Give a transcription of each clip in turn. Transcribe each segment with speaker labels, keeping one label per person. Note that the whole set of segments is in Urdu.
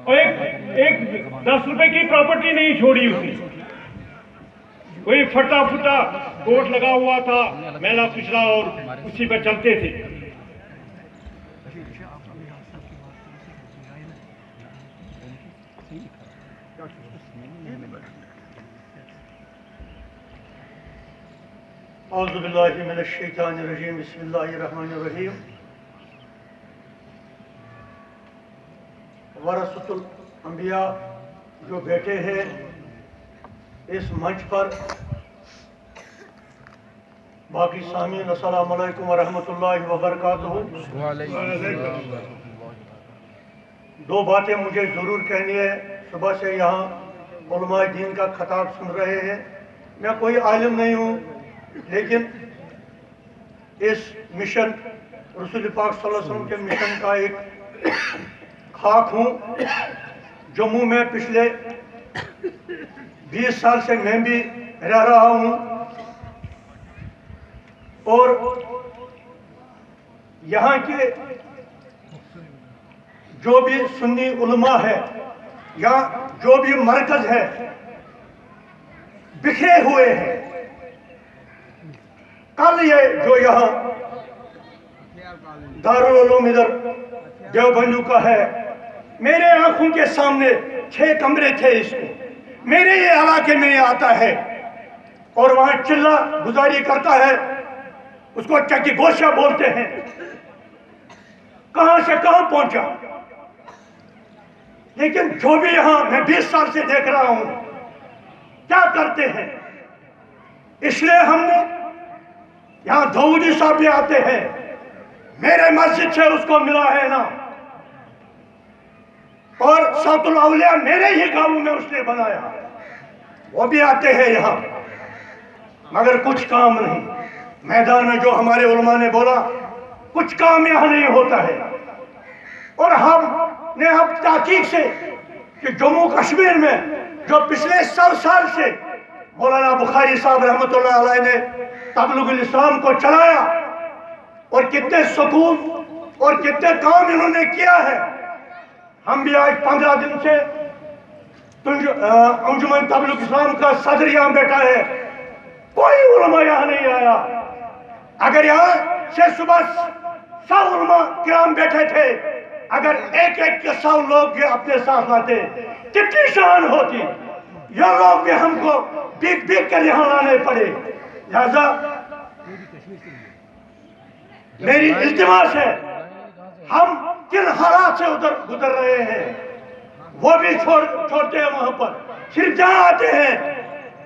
Speaker 1: اور ایک 10 روپے کی پراپرٹی نہیں چھوڑی اس نے. کوئی پھٹا پھٹا کوٹ لگا ہوا تھا میلا پچھلا اور اسی پہ چلتے تھے.
Speaker 2: اعوذ باللہ من الشیطان الرجیم بسم اللہ الرحمن الرحیم. ورثۃ الانبیاء جو بیٹے ہیں اس منچ پر، باقی سامعین السلام علیکم ورحمۃ اللہ وبرکاتہ. دو باتیں مجھے ضرور کہنی ہے. صبح سے یہاں علماء دین کا خطاب سن رہے ہیں. میں کوئی عالم نہیں ہوں، لیکن اس مشن رسول پاک صلی اللہ علیہ وسلم کے مشن کا ایک خاک ہوں. جموں میں پچھلے 20 سال سے میں بھی رہ رہا ہوں، اور یہاں کے جو بھی سنی علماء ہے یا جو بھی مرکز ہے بکھرے ہوئے ہیں. کل یہ جو یہاں دارالعلوم ادھر دیوبندوں کا ہے، میرے آنکھوں کے سامنے 6 کمرے تھے. اس کو میرے یہ علاقے میں آتا ہے اور وہاں چلہ گزاری کرتا ہے، اس کو چکی گوشہ بولتے ہیں. کہاں سے کہاں پہنچا. لیکن جو بھی یہاں میں 20 سال سے دیکھ رہا ہوں کیا کرتے ہیں. اس لیے ہم نے یہاں داؤدی صاحب بھی آتے ہیں، میرے مسجد سے اس کو ملا ہے نا، اور سات الاولیاء میرے ہی گاؤں میں اس نے بنایا، وہ بھی آتے ہیں یہاں، مگر کچھ کام نہیں. میدان میں جو ہمارے علماء نے بولا کچھ کام یہاں نہیں ہوتا ہے. اور ہم نے اب تحقیق سے کہ جموں کشمیر میں جو پچھلے 100 سال سے مولانا بخاری صاحب رحمۃ اللہ علیہ نے تبلیغ الاسلام کو چلایا، اور کتنے سکول اور کتنے کام انہوں نے کیا ہے. ہم بھی آج 15 دن سے انجمن تبلیغ اسلام کا صدر یہاں بیٹھا ہے، کوئی علماء یہاں نہیں آیا. اگر یہاں سے صبح 100 علماء کرام بیٹھے تھے، اگر ایک ایک کے 100 لوگ بھی اپنے ساتھ لاتے کتنی شان ہوتی. یہ لوگ بھی ہم کو بیک بیک کر یہاں لانے پڑے. لہذا میری التماس ہے، ہم کن حالات سے ادھر گزر رہے ہیں وہ بھی چھوڑتے ہیں. وہاں پر صرف جہاں آتے ہیں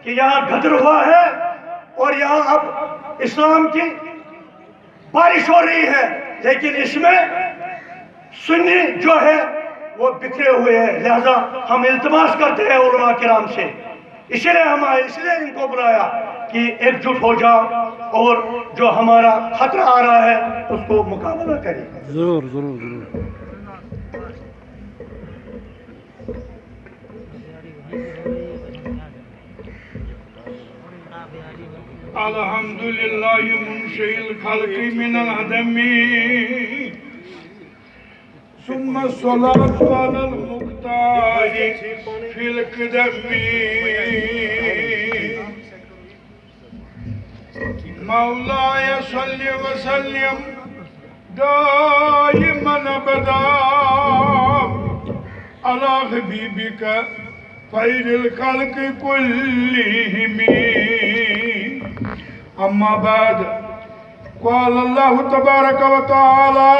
Speaker 2: کہ یہاں غدر ہوا ہے اور یہاں اب اسلام کی بارش ہو رہی ہے، لیکن اس میں سنی جو ہے وہ بکھرے ہوئے ہیں. لہذا ہم التماس کرتے ہیں علماء کرام سے، اس لیے ہم آئے، اس لیے ان کو بلایا کہ ایک جٹ ہو جاؤ اور جو ہمارا خطرہ آ رہا ہے اس کو مقابلہ کریں.
Speaker 3: ضرور ضرور ضرور.
Speaker 4: الحمدللہ منشئ الخلق من العدم ثم الصلاة على المختار في القدم مولاي صل وسلم دائما ابدا على حبيبك خير الخلق كلهم. اما بعد، قال الله تبارك وتعالى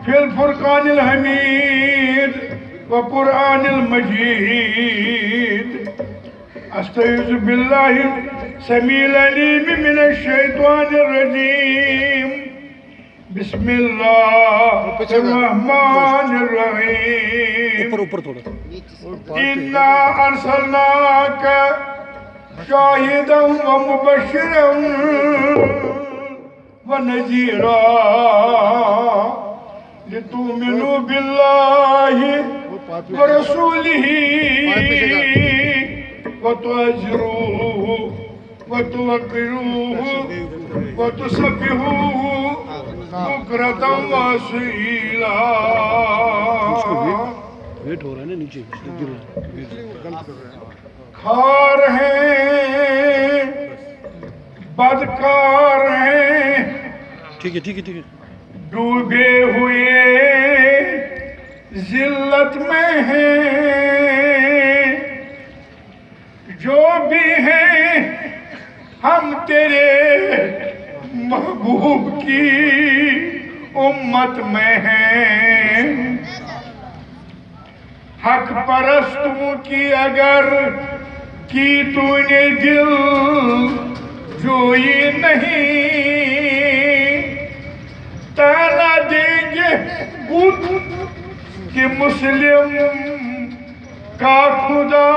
Speaker 4: في الفرقان الحميد وقرآن المجيد: استعوذ بالله السميع العليم من الشيطان الرجيم، بسم الله الرحمن الرحيم. إنا أرسلناك شاهدا ومبشرا ونذيرا لتؤمنوا بالله ورسوله وتعزروه وتوقروه وتسبحوه بكرة وأصيلا.
Speaker 3: ویٹ ہو رہا ہے نا نیچے گر رہا ہے.
Speaker 4: خار ہیں بدکار ہیں
Speaker 3: ٹھیک ہے ٹھیک ہے ٹھیک ہے.
Speaker 4: ڈوبے ہوئے ذلت میں ہیں جو بھی ہیں ہم تیرے محبوب کی امت میں ہیں. حق پرستوں کی اگر کی تو نے دل جوئی نہیں تانا دیں گے بت کہ مسلم کا خدا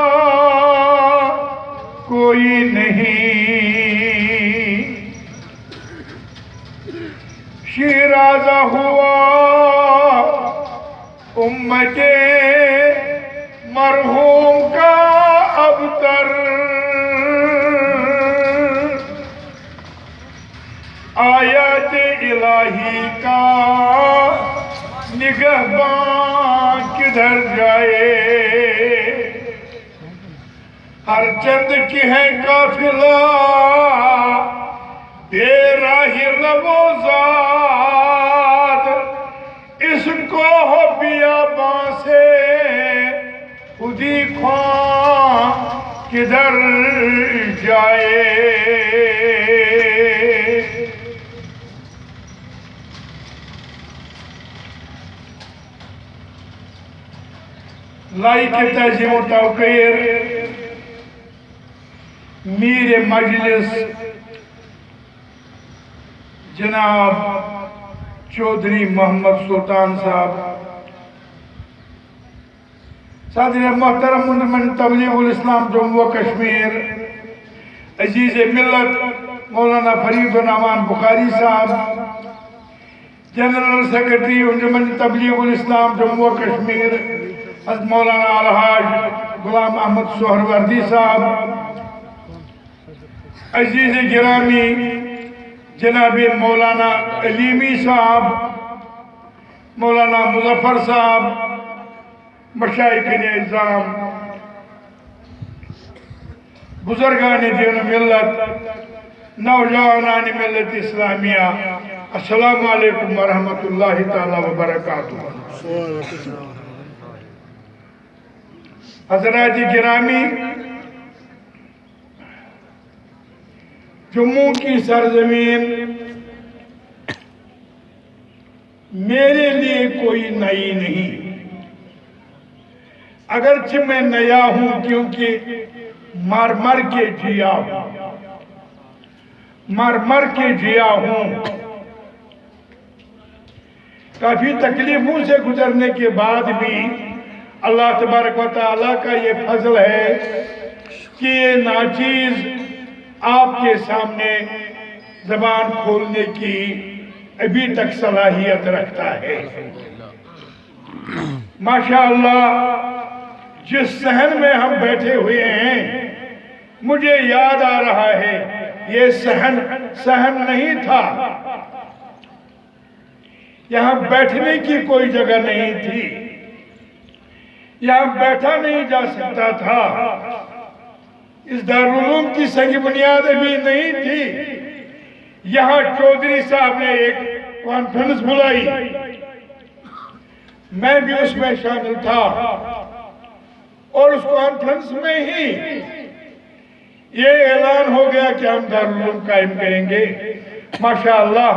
Speaker 4: کوئی نہیں. شیرازہ ہوا امت مرحوم کا ابتر آیات الہی کا نگہبان کدھر جائے. ہر چند کی ہے قافلہ بے راہی لبو ذات اس کو ہو بیاباں سے خودی خواہ کدھر جائے. لائق تعظیم و توقیر میر مجلس جناب چودھری محمد سلطان صاحب، صدر محترم منتظم تبلیغ الاسلام جموں و کشمیر، عزیز ملت مولانا فرید الرحمان بخاری صاحب، جنرل سیکرٹری انجمن تبلیغ الاسلام جموں و کشمیر حضرت مولانا الحاج غلام احمد سہروردی صاحب، عزیز گرامی جناب مولانا علیمی صاحب، مولانا مظفر صاحب، مشائخ اعظام، بزرگان دین و ملت، نوجوانان ملت اسلامیہ، السلام علیکم ورحمۃ اللہ تعالی وبرکاتہ. حضرات گرامی، جموں کی سرزمین میرے لیے کوئی نئی نہیں، اگرچہ میں نیا ہوں کیونکہ مر مر کے جیا ہوں، مر مر کے جیا ہوں. کافی تکلیفوں سے گزرنے کے بعد بھی اللہ تبارک و تعالیٰ کا یہ فضل ہے کہ یہ ناچیز آپ کے سامنے زبان کھولنے کی ابھی تک صلاحیت رکھتا ہے. ماشاءاللہ جس صحن میں ہم بیٹھے ہوئے ہیں مجھے یاد آ رہا ہے یہ صحن نہیں تھا، یہاں بیٹھنے کی کوئی جگہ نہیں تھی، یہاں بیٹھا نہیں جا سکتا تھا، اس دارالعلوم کی سنگ بنیاد ابھی نہیں تھی. یہاں چودھری صاحب نے ایک کانفرنس بلائی، میں بھی اس میں شامل تھا، اور اس کانفرنس میں ہی یہ اعلان ہو گیا کہ ہم دارالعلوم قائم کریں گے. ماشاءاللہ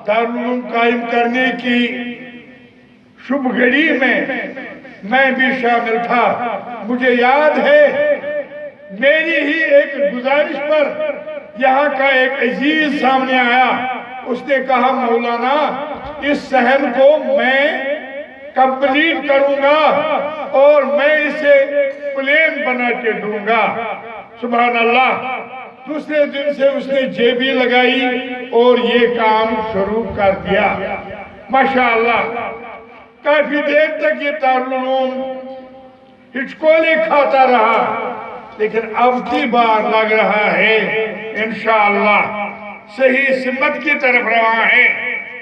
Speaker 4: دارالعلوم قائم کرنے کی شبھ گھڑی میں بھی شامل تھا. مجھے یاد ہے میری ہی ایک گزارش پر یہاں کا ایک عزیز سامنے آیا، اس نے کہا مولانا اس صحن کو میں کمپلیٹ کروں گا اور میں اسے پلین بنا کے دوں گا. سبحان اللہ. دوسرے دن سے اس نے جیبی لگائی اور یہ کام شروع کر دیا. ماشاءاللہ کافی دیر تک یہ دارالعلوم ہچکولے کھاتا رہا، لیکن اب کی بار لگ رہا ہے انشاءاللہ صحیح سمت کی طرف رہا ہے.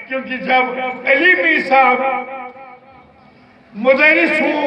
Speaker 4: کیونکہ جب علیمی صاحب مدرس ہوں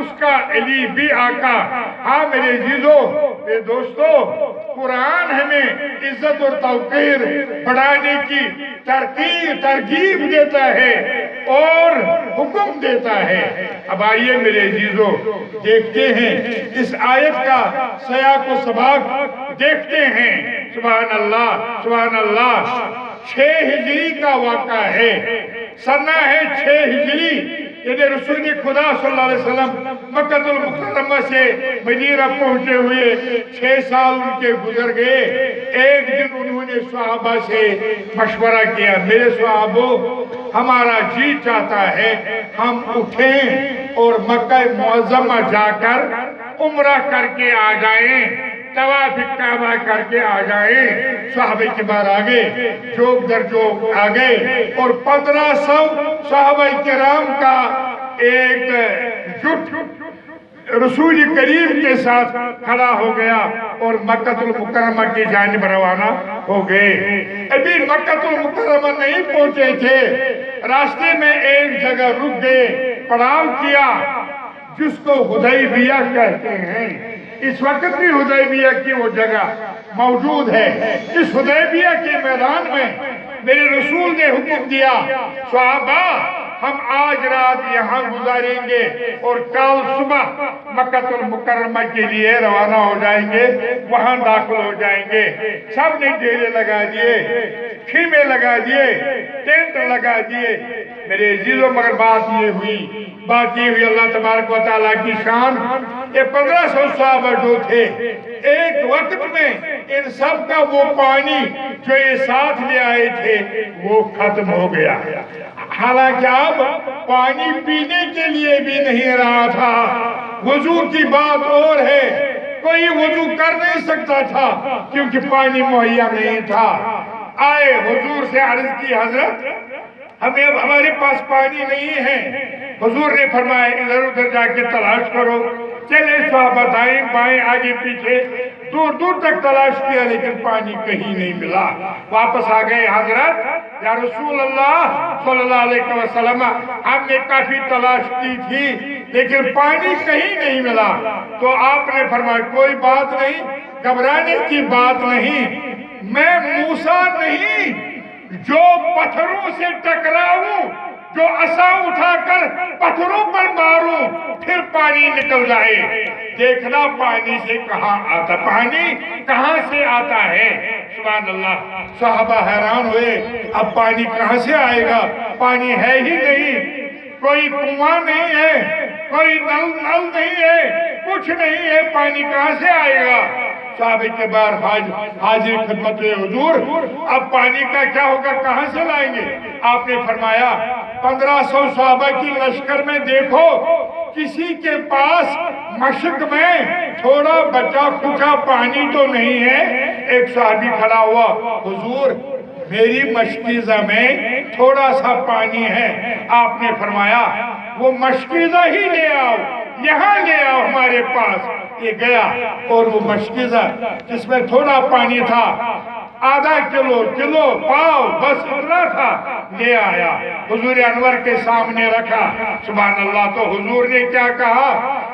Speaker 4: اس کا علی بھی آقا. ہاں میرے عزیزوں، میرے دوستوں، قرآن ہمیں عزت اور توقیر بڑھانے کی ترغیب دیتا ہے اور حکم دیتا ہے. اب آئیے میرے عزیزوں دیکھتے ہیں اس آیت کا سیاق و سباق دیکھتے ہیں. سبحان اللہ سبحان اللہ. 6 ہجری کا واقعہ ہے. سنہ ہے 6 ہجری. یعنی رسول خدا صلی اللہ علیہ وسلم مکہ المکرمہ سے مدینہ پہنچے ہوئے 6 سال ان کے گزر گئے. ایک دن انہوں نے صحابہ سے مشورہ کیا، میرے صحابوں ہمارا جی چاہتا ہے ہم اٹھیں اور مکہ معظمہ جا کر عمرہ کر کے آ جائیں، طواف کعبہ کر کے آ جائیں. صحابہ کبار آگے جوگ در جوگ آگئے اور 1500 صحابہ کرام کا ایک جٹ رسول کریم کے ساتھ کھڑا ہو گیا اور مکہ المکرمہ کی جانب روانہ ہو گئے. ابھی مکہ المکرمہ نہیں پہنچے تھے، راستے میں ایک جگہ رک گئے، پڑاؤ کیا جس کو حدیبیہ کہتے ہیں. اس وقت بھی حدیبیہ کی وہ جگہ موجود ہے. اس حدیبیہ کے میدان میں میرے رسول نے حکم دیا، صحابہ ہم آج رات یہاں گزاریں گے اور کل صبح مکہ المکرمہ کے لیے روانہ ہو جائیں گے، وہاں داخل ہو جائیں گے. سب نے ڈیرے لگا دیے، خیمے لگا دیے، ٹینٹ لگا دیے. میرے عزیزوں مگر بات یہ ہوئی اللہ تبارک و تعالیٰ کی شان. یہ 1500 صحابہ جو تھے، ایک وقت میں ان سب کا وہ پانی جو یہ ساتھ لے آئے تھے وہ ختم ہو گیا. حالانکہ اب پانی پینے کے لیے بھی نہیں رہا تھا. وضو کی بات اور ہے، کوئی وضو کر نہیں سکتا تھا کیونکہ پانی مہیا نہیں تھا. آئے حضور سے عرض کی، حضرت ہمیں اب ہمارے پاس پانی نہیں ہے. حضور نے فرمایا ادھر ادھر جا کے تلاش کرو. چلے صحابہ دائیں بائیں آگے پیچھے دور دور تک تلاش کیا لیکن پانی کہیں نہیں ملا. واپس آ گئے، حضرت یا رسول اللہ صلی اللہ علیہ وسلم ہم نے کافی تلاش کی تھی لیکن پانی کہیں نہیں ملا. تو آپ نے فرمایا کوئی بات نہیں، گھبرانے کی بات نہیں، میں موسیٰ نہیں جو پتھروں سے ٹکراؤں، جو عصا اٹھا کر پتھروں پر ماروں پھر پانی نکل جائے. دیکھنا پانی سے کہاں آتا، پانی کہاں سے آتا ہے. سبحان اللہ. صحابہ حیران ہوئے، اب پانی کہاں سے آئے گا؟ پانی ہے ہی نہیں، کوئی کنواں نہیں ہے، کوئی نل نہیں ہے، کچھ نہیں ہے، پانی کہاں سے آئے گا؟ صحابہ کے بار حاضر خدمت حضور، اب پانی کا کیا ہوگا، کہاں سے لائیں گے؟ آپ نے فرمایا 1500 صحابہ کی لشکر میں دیکھو کسی کے پاس مشک میں تھوڑا بچا کھچا پانی تو نہیں ہے. ایک صحابی کھڑا ہوا، حضور میری مشکیزہ میں تھوڑا سا پانی ہے. آپ نے فرمایا وہ مشکیزہ ہی لے آؤ، یہاں لے آؤ ہمارے پاس. یہ گیا اور وہ مشکیزہ جس میں تھوڑا پانی تھا، آدھا کلو پاؤ بس اتنا تھا، لے آیا، حضور انور کے سامنے رکھا. سبحان اللہ. تو حضور نے کیا کہا؟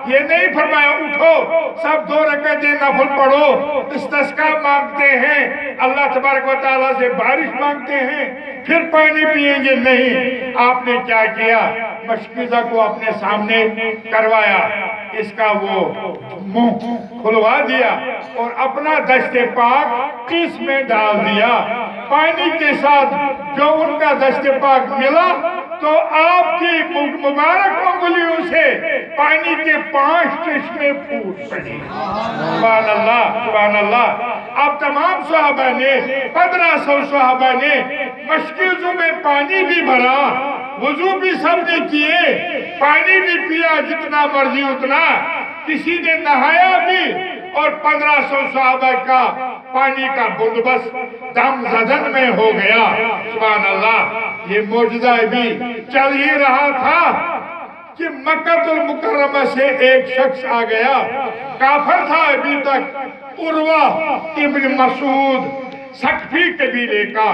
Speaker 4: یہ نہیں فرمایا اٹھو سب 2 رکعتیں نفل پڑھو، استسقاء مانگتے ہیں، اللہ تبارک و تعالیٰ سے بارش مانگتے ہیں پھر پانی پیئیں گے. نہیں، آپ نے کیا کیا؟ مشکیزہ کو اپنے سامنے کروایا، اس کا وہ منہ کھلوا دیا اور اپنا دست پاک اس میں ڈال دیا. پانی کے ساتھ جو ان کا دست پاک ملا تو آپ کی مبارک انگلیوں سے پانی کے 5 چشمے پھوٹ پڑے. سبحان اللہ سبحان اللہ. اب تمام صحابہ نے 1500 صحابہ نے مشکیزوں میں پانی بھی بھرا، وضو بھی سب نے کیے، پانی بھی پیا جتنا مرضی اتنا، کسی نے نہایا بھی اور 1500 صحابہ کا پانی کا بندوبست دم زدن میں ہو گیا. سبحان اللہ. یہ معجزہ بھی چل ہی رہا تھا کہ مکہ المکرمہ سے ایک شخص آ گیا، کافر تھا ابھی تک، عروہ ابن مسعود. سقفی قبیلے کا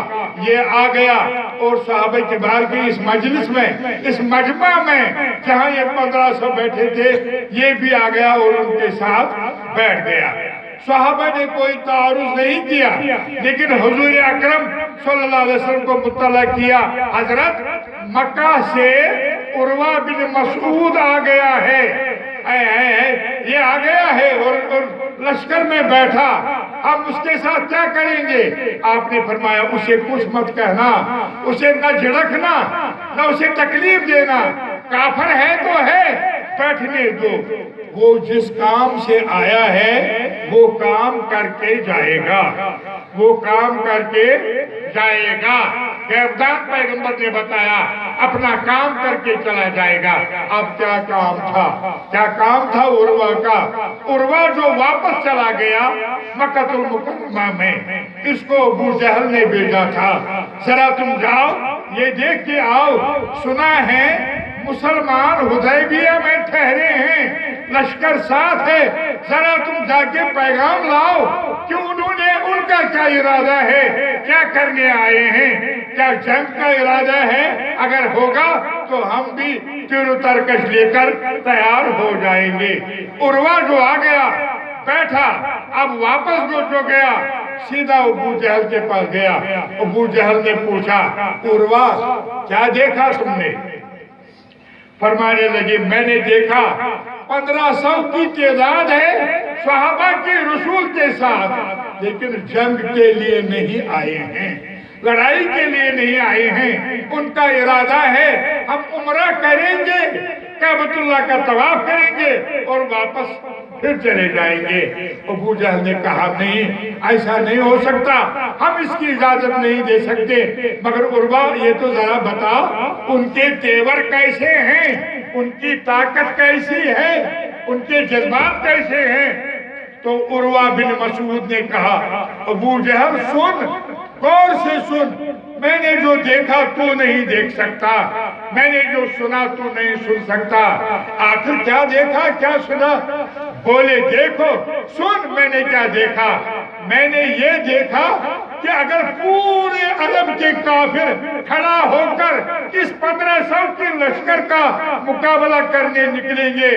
Speaker 4: یہ آ گیا اور صحابہ کبار کی اس مجلس میں، اس مجمع میں جہاں یہ 1500 بیٹھے تھے، یہ بھی آ گیا اور ان کے ساتھ بیٹھ گیا۔ صحابہ نے کوئی تعارض نہیں کیا، لیکن حضور اکرم صلی اللہ علیہ وسلم کو مطلع کیا، حضرت مکہ سے عروہ بن مسعود آ گیا ہے، یہ آ گیا ہے اور لشکر میں بیٹھا، ہم اس کے ساتھ کیا کریں گے؟ آپ نے فرمایا اسے کچھ مت کہنا، اسے نہ جھڑکنا، نہ اسے تکلیف دینا، کافر ہے تو ہے، بیٹھنے دو، وہ جس کام سے آیا ہے وہ کام کر کے جائے گا، وہ کام کر کے جائے گا۔ غیبدان پیغمبر نے بتایا اپنا کام کر کے چلا جائے گا۔ اب کیا کام تھا؟ کیا کام تھا عروہ کا؟ عروہ جو واپس چلا گیا مکہ المکرمہ میں، اس کو ابو جہل نے بھیجا تھا، ذرا تم جاؤ یہ دیکھ کے آؤ، سنا ہے مسلمان حدیبیہ میں ٹھہرے ہیں، لشکر ساتھ ہے، ذرا تم جا کے پیغام لاؤ کہ انہوں نے ان کا کیا ارادہ ہے، کیا کرنے آئے ہیں، کیا جنگ کا ارادہ ہے؟ اگر ہوگا تو ہم بھی تیر و ترکش لے کر تیار ہو جائیں گے۔ عروہ جو آ گیا بیٹھا، اب واپس جو گیا سیدھا ابو جہل کے پاس گیا۔ ابو جہل نے پوچھا عروہ کیا دیکھا تم نے؟ فرمانے لگے میں نے دیکھا 1500 کی تعداد ہے صحابہ کے رسول کے ساتھ، لیکن جنگ کے لیے نہیں آئے ہیں، لڑائی کے لیے نہیں آئے ہیں، ان کا ارادہ ہے ہم عمرہ کریں گے، کعبۃ اللہ کا طواف کریں گے اور واپس پھر چلے جائیں گے۔ ابو جہل نے کہا نہیں، ایسا نہیں ہو سکتا، ہم اس کی اجازت نہیں دے سکتے، مگر عروہ یہ تو ذرا بتا ان کے تیور کیسے ہیں، ان کی طاقت کیسی ہے، ان کے جذبات کیسے ہیں؟ تو عروہ بن مسعود نے کہا ابو جہل سن، غور سے سن، میں نے جو دیکھا تو نہیں دیکھ سکتا، میں نے جو سنا تو نہیں سن سکتا۔ آخر کیا دیکھا کیا سنا؟ بولے دیکھو سن میں نے کیا دیکھا، میں نے یہ دیکھا کہ اگر پورے عرب کے کافر کھڑا ہو کر اس 1500 کے لشکر کا مقابلہ کرنے نکلیں گے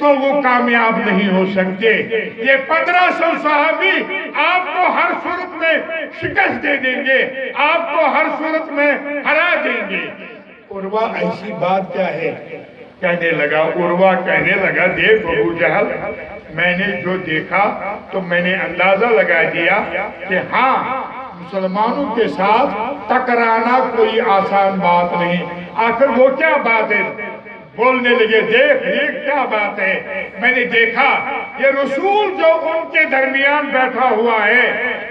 Speaker 4: تو وہ کامیاب نہیں ہو سکتے، یہ 1500 صحابی آپ کو ہر صورت میں شکست دے دیں گے، آپ کو ہر صورت میں ہرا دیں گے۔ عروہ ایسی بات کیا ہے؟ کہنے لگا، عروہ کہنے لگا دیکھ ابو جہل، میں نے جو دیکھا تو میں نے اندازہ لگا دیا کہ ہاں مسلمانوں کے ساتھ ٹکرانا کوئی آسان بات نہیں۔ آخر وہ کیا بات ہے؟ بولنے لگے دیکھ یہ کیا بات ہے؟ میں نے دیکھا یہ رسول جو ان کے درمیان بیٹھا ہوا ہے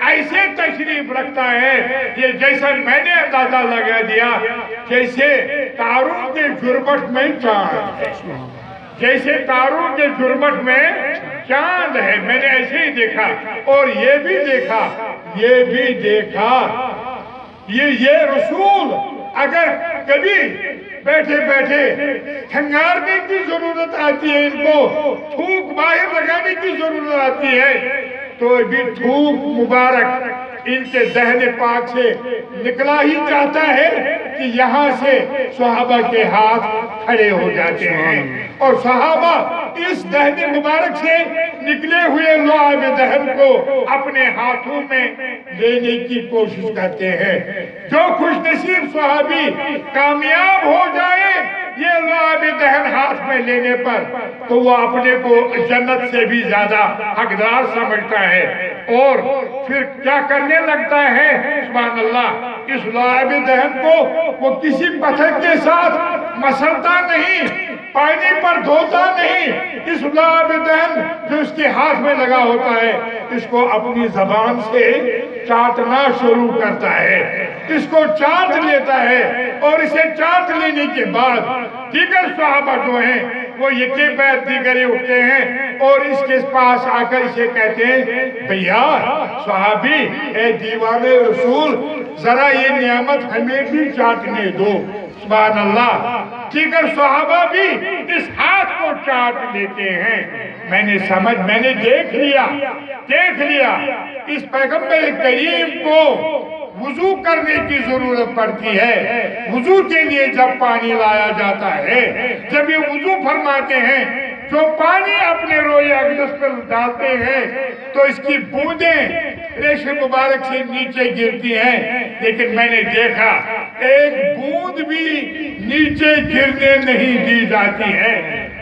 Speaker 4: ایسے تشریف رکھتا ہے، یہ جیسا میں نے اندازہ لگا دیا جیسے تاروں کے جربٹ میں چاند ہے، جیسے تاروں کے جربٹ میں چاند ہے، میں نے ایسے ہی دیکھا۔ اور یہ بھی دیکھا یہ رسول اگر کبھی بیٹھے بیٹھے کھنگارنے کی ضرورت آتی ہے، ان کو تھوک باہر لگانے کی ضرورت آتی ہے، تو بھی تھوک مبارک ان کے دہن پاک سے نکلا ہی جاتا ہے کہ یہاں سے صحابہ کے ہاتھ کھڑے ہو جاتے ہیں، اور صحابہ اس دہن مبارک سے نکلے ہوئے لعاب دہن کو اپنے ہاتھوں میں لینے کی کوشش کرتے ہیں۔ جو خوش نصیب صحابی کامیاب ہو جائے یہ لعاب دہن ہاتھ میں لینے پر تو وہ اپنے کو جنت سے بھی زیادہ حقدار سمجھتا ہے، اور پھر کیا کرنے لگتا ہے؟ سبحان اللہ، اس لعاب دہن کو وہ کسی پتھر کے ساتھ مسلتا نہیں، پانی پر دھوتا نہیں، اس لعاب دہن جو اس کے ہاتھ میں لگا ہوتا ہے اس کو اپنی زبان سے چاٹنا شروع کرتا ہے، اس کو چاٹ لیتا ہے، اور اسے چاٹ لینے کے بعد دیگر صحابہ جو ہیں وہ یکے بعد دیگرے اٹھتے ہیں اور اس کے پاس آ کر اسے کہتے ہیں بھیا صحابی اے دیوان رسول ذرا یہ نعمت ہمیں بھی چاٹنے دو۔ سبحان اللہ، دیگر صحابہ بھی اس ہاتھ کو چاٹ لیتے ہیں۔ میں نے دیکھ لیا اس پیغمبر کریم کو وضو کرنے کی ضرورت پڑتی ہے. وضو کے لیے جب پانی لایا جاتا ہے، جب یہ وضو فرماتے ہیں، جو پانی اپنے روئے اقدس پر ڈالتے ہیں تو اس کی بوندیں ریش مبارک سے نیچے گرتی ہیں، لیکن میں نے دیکھا ایک بوند بھی نیچے گرنے نہیں دی جاتی ہے.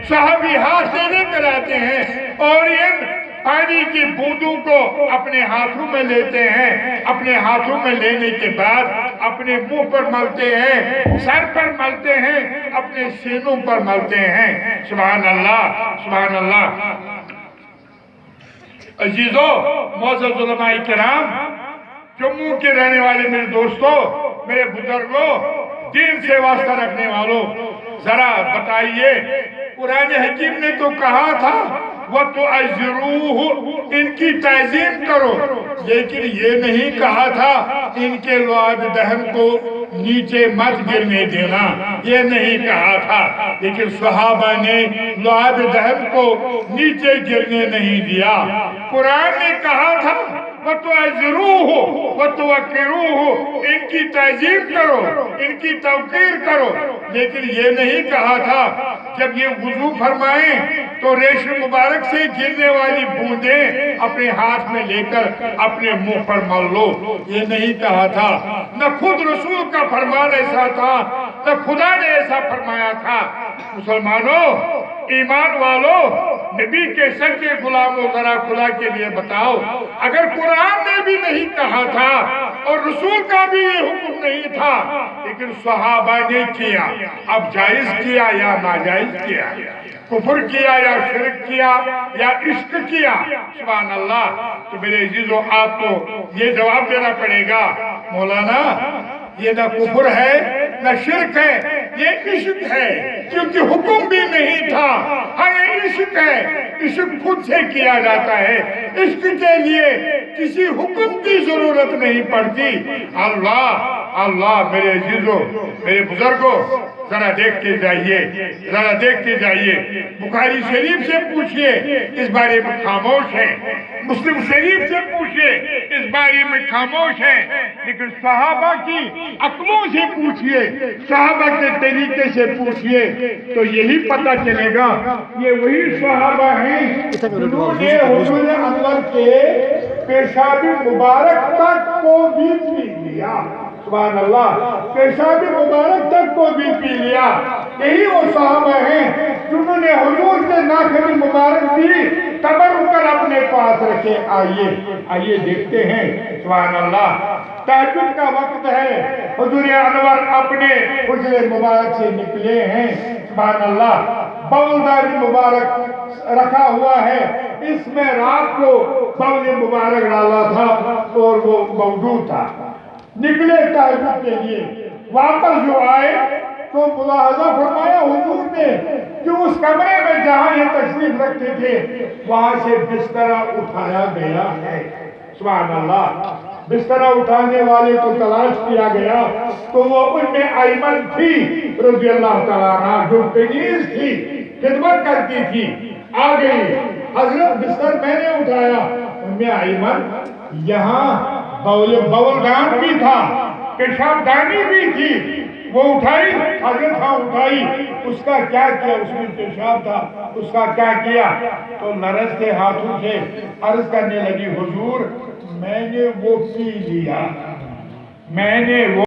Speaker 4: صحابی ہاتھ سے لے کر آتے ہیں اور ان پانی کی بوندوں کو اپنے ہاتھوں میں لیتے ہیں. اپنے ہاتھوں میں لینے کے بعد اپنے منہ پر ملتے ہیں، سر پر ملتے ہیں، اپنے سینوں پر ملتے ہیں. سبحان اللہ، سبحان اللہ. عزیزو، معزز علماء کرام، جموں کے رہنے والے میرے دوستوں، میرے بزرگوں، دین سے واسطہ رکھنے والوں، ذرا بتائیے، قرآن حکیم نے تو کہا تھا وَتُعَزِّرُوهُ، ان کی تعظیم کرو، لیکن یہ نہیں کہا تھا ان کے لعاب دہن کو نیچے مت گرنے دینا، یہ نہیں کہا تھا. لیکن صحابہ نے لعاب دہن کو نیچے گرنے نہیں دیا. قرآن نے کہا تھا وَتُعَزِّرُوهُ وَتُوَقِّرُوهُ، ان کی تعظیم کرو، ان کی توقیر کرو، لیکن یہ نہیں کہا تھا جب یہ وضو فرمائیں تو ریش مبارک سے گرنے والی بوندیں اپنے ہاتھ میں لے کر اپنے منہ پر مل لو، یہ نہیں کہا تھا. نہ خود رسول کا فرمان ایسا تھا، نہ خدا نے ایسا فرمایا تھا. مسلمانوں، ایمان والوں، نبی کے سچے غلاموں، ذرا خدا کے لیے بتاؤ، اگر قرآن نے بھی نہیں کہا تھا اور رسول کا بھی یہ حکم نہیں تھا، لیکن صحابہ نے کیا، اب جائز کیا یا ناجائز کیا، کفر کیا یا شرک کیا یا عشق کیا؟ سبحان اللہ. تو میرے عزیزوں، آپ کو یہ جواب دینا پڑے گا، مولانا یہ نہ کفر ہے نہ شرک ہے، یہ عشق ہے، کیونکہ حکم بھی نہیں تھا. ہاں یہ عشق ہے، عشق خود سے کیا جاتا ہے، عشق کے لیے کسی حکم کی ضرورت نہیں پڑتی. اللہ اللہ. میرے عزیزوں، میرے بزرگوں، ذرا دیکھتے جائیے، ذرا دیکھتے جائیے. بخاری شریف سے پوچھئے، اس بارے میں خاموش ہیں. مسلم شریف سے پوچھئے، اس بارے میں خاموش ہیں. لیکن صحابہ کی عقلوں سے پوچھئے، صحابہ کے طریقے سے پوچھئے، تو یہی پتہ چلے گا یہ وہی صحابہ ہیں جنہوں نے حضور انور کے پیشاب مبارک تک کو بھی پی لیا. سبحان اللہ. پیشاب مبارک تک کو بھی پی لیا. یہی وہ صحابہ ہیں جنہوں نے حضور کے ناخن مبارک بھی تبرک کر اپنے پاس رکھے. آئیے دیکھتے ہیں. سبحان اللہ. تہجد کا وقت ہے، حضور انور اپنے حجرے مبارک سے نکلے ہیں. سبحان اللہ. بولداری مبارک رکھا ہوا ہے، اس میں رات کو بول مبارک ڈالا تھا اور وہ موجود تھا. نکلے تہجد کے لیے، واپس جو آئے تو ملاحظہ فرمایا حضور نے کہ اس کمرے میں جہاں یہ تشریف رکھتے تھے وہاں سے بسترہ اٹھایا گیا ہے. سبحان اللہ. بسترہ اٹھانے والے کو تلاش کیا گیا تو وہ ان میں ایمن تھی رضی اللہ تعالیٰ عنہ، جو کنیز تھی، خدمت کرتی تھی. آ گئی، حضرت بستر میں نے اٹھایا. ان میں ایمن، یہاں بول دان بھی تھا، پیشاب دانی بھی تھی. وہ اٹھائی حضرت، ہاں اٹھائی. اس کا کیا کیا؟ اس میں پیشاب تھا، اس کا کیا کیا؟ تو لرزتے ہاتھوں سے عرض کرنے لگی، حضور میں نے وہ پی لیا، میں نے وہ